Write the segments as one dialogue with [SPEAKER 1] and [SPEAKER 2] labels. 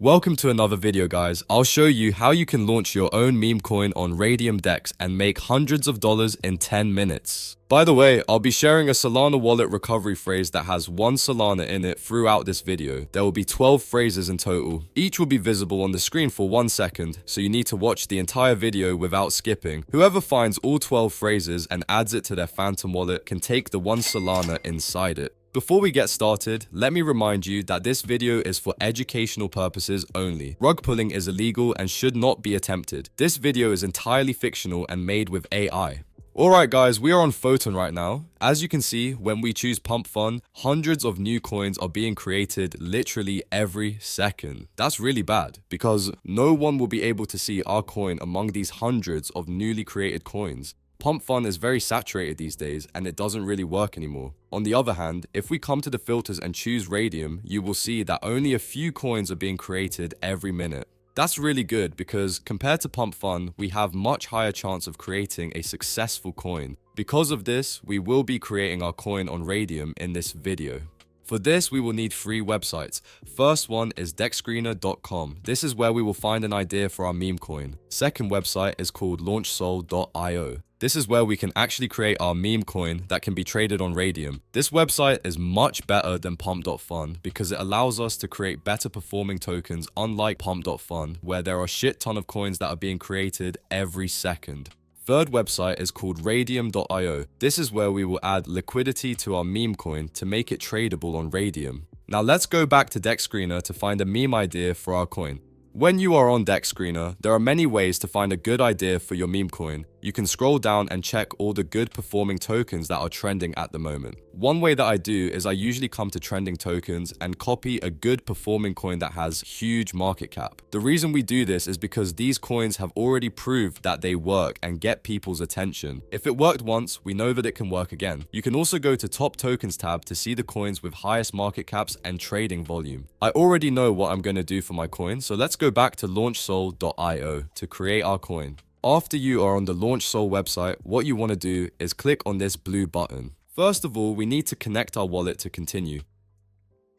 [SPEAKER 1] Welcome to another video, guys. I'll show you how you can launch your own meme coin on Raydium DEX and make hundreds of dollars in 10 minutes. By the way, I'll be sharing a Solana wallet recovery phrase that has 1 Solana in it throughout this video. There will be 12 phrases in total. Each will be visible on the screen for 1 second, so you need to watch the entire video without skipping. Whoever finds all 12 phrases and adds it to their Phantom wallet can take the 1 Solana inside it. Before we get started, let me remind you that this video is for educational purposes only. Rug pulling is illegal and should not be attempted. This video is entirely fictional and made with AI. Alright guys, we are on Photon right now. As you can see, when we choose PumpFun, hundreds of new coins are being created literally every second. That's really bad, because no one will be able to see our coin among these hundreds of newly created coins. PumpFun is very saturated these days and it doesn't really work anymore. On the other hand, if we come to the filters and choose Raydium, you will see that only a few coins are being created every minute. That's really good because compared to PumpFun, we have much higher chance of creating a successful coin. Because of this, we will be creating our coin on Raydium in this video. For this, we will need 3 websites. First one is dexscreener.com. This is where we will find an idea for our meme coin. Second website is called launchsol.io. This is where we can actually create our meme coin that can be traded on Raydium. This website is much better than pump.fun because it allows us to create better performing tokens, unlike pump.fun, where there are a shit ton of coins that are being created every second. Third website is called Raydium.io. This is where we will add liquidity to our meme coin to make it tradable on Raydium. Now let's go back to DexScreener to find a meme idea for our coin. When you are on DexScreener, there are many ways to find a good idea for your meme coin. You can scroll down and check all the good performing tokens that are trending at the moment. One way that I do is I usually come to trending tokens and copy a good performing coin that has huge market cap. The reason we do this is because these coins have already proved that they work and get people's attention. If it worked once, we know that it can work again. You can also go to Top Tokens tab to see the coins with highest market caps and trading volume. I already know what I'm going to do for my coin, so let's go back to launchsol.io to create our coin. After you are on the LaunchSol website, what you want to do is click on this blue button. First of all, we need to connect our wallet to continue.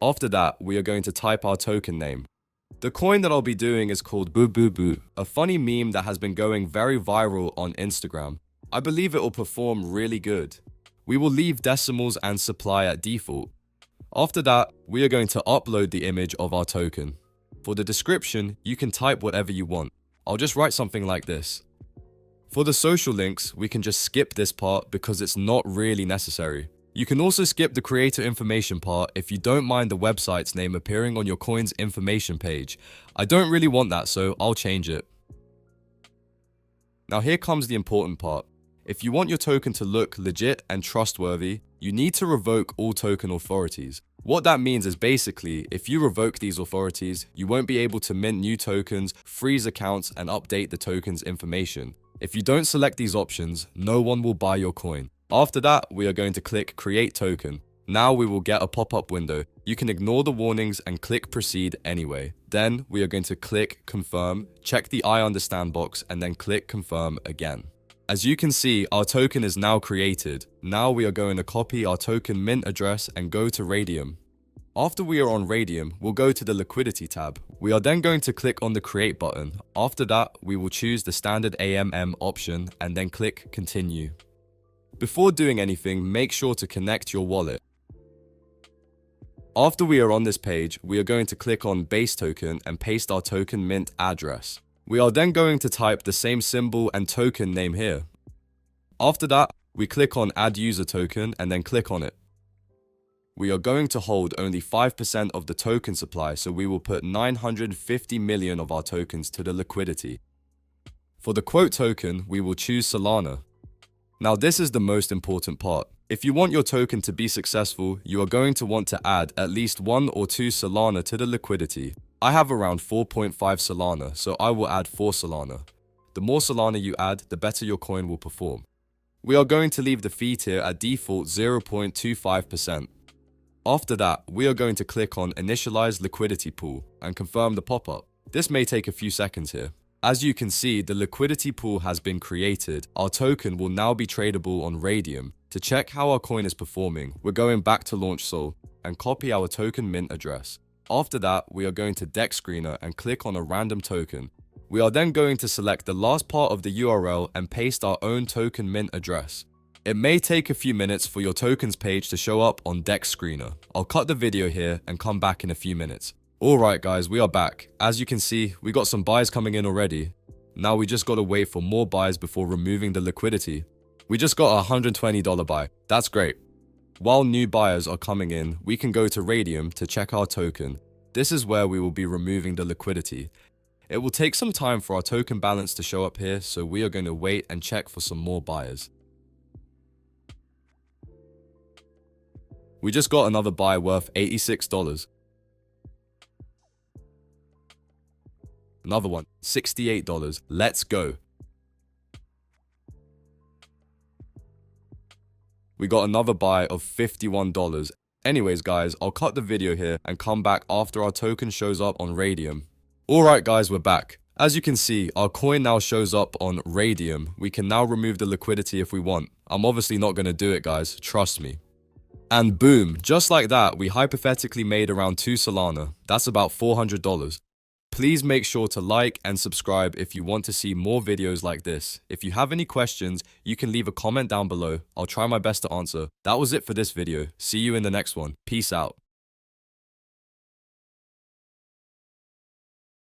[SPEAKER 1] After that, we are going to type our token name. The coin that I'll be doing is called BUBUBU, a funny meme that has been going very viral on Instagram. I believe it will perform really good. We will leave decimals and supply at default. After that, we are going to upload the image of our token. For the description, you can type whatever you want. I'll just write something like this. For the social links, we can just skip this part because it's not really necessary. You can also skip the creator information part if you don't mind the website's name appearing on your coin's information page. I don't really want that, so I'll change it. Now here comes the important part. If you want your token to look legit and trustworthy, you need to revoke all token authorities. What that means is basically, if you revoke these authorities, you won't be able to mint new tokens, freeze accounts, and update the token's information. If you don't select these options, no one will buy your coin. After that, we are going to click Create Token. Now we will get a pop-up window. You can ignore the warnings and click Proceed anyway. Then we are going to click Confirm, check the I understand box, and then click Confirm again. As you can see, our token is now created. Now we are going to copy our token mint address and go to Raydium. After we are on Raydium, we'll go to the Liquidity tab. We are then going to click on the Create button. After that, we will choose the standard AMM option and then click Continue. Before doing anything, make sure to connect your wallet. After we are on this page, we are going to click on Base Token and paste our token mint address. We are then going to type the same symbol and token name here. After that, we click on Add User Token and then click on it. We are going to hold only 5% of the token supply, so we will put 950 million of our tokens to the liquidity. For the quote token, we will choose Solana. Now this is the most important part. If you want your token to be successful, you are going to want to add at least 1 or 2 Solana to the liquidity. I have around 4.5 Solana, so I will add 4 Solana. The more Solana you add, the better your coin will perform. We are going to leave the fee tier at default 0.25%. After that, we are going to click on Initialize Liquidity Pool and confirm the pop-up. This may take a few seconds here. As you can see, the liquidity pool has been created. Our token will now be tradable on Raydium. To check how our coin is performing, we're going back to LaunchSol and copy our token mint address. After that, we are going to Deck Screener and click on a random token. We are then going to select the last part of the URL and paste our own token mint address. It may take a few minutes for your tokens page to show up on Deck Screener. I'll cut the video here and come back in a few minutes. Alright guys, we are back. As you can see, we got some buys coming in already. Now we just gotta wait for more buys before removing the liquidity. We just got a $120 buy. That's great. While new buyers are coming in, we can go to Raydium to check our token. This is where we will be removing the liquidity. It will take some time for our token balance to show up here, so we are going to wait and check for some more buyers. We just got another buy worth $86. Another one, $68. Let's go. We got another buy of $51. Anyways guys, I'll cut the video here and come back after our token shows up on Raydium. Alright guys, we're back. As you can see, our coin now shows up on Raydium. We can now remove the liquidity if we want. I'm obviously not going to do it guys, trust me. And boom, just like that, we hypothetically made around 2 Solana. That's about $400. Please make sure to like and subscribe if you want to see more videos like this. If you have any questions, you can leave a comment down below. I'll try my best to answer. That was it for this video. See you in the next one. Peace out.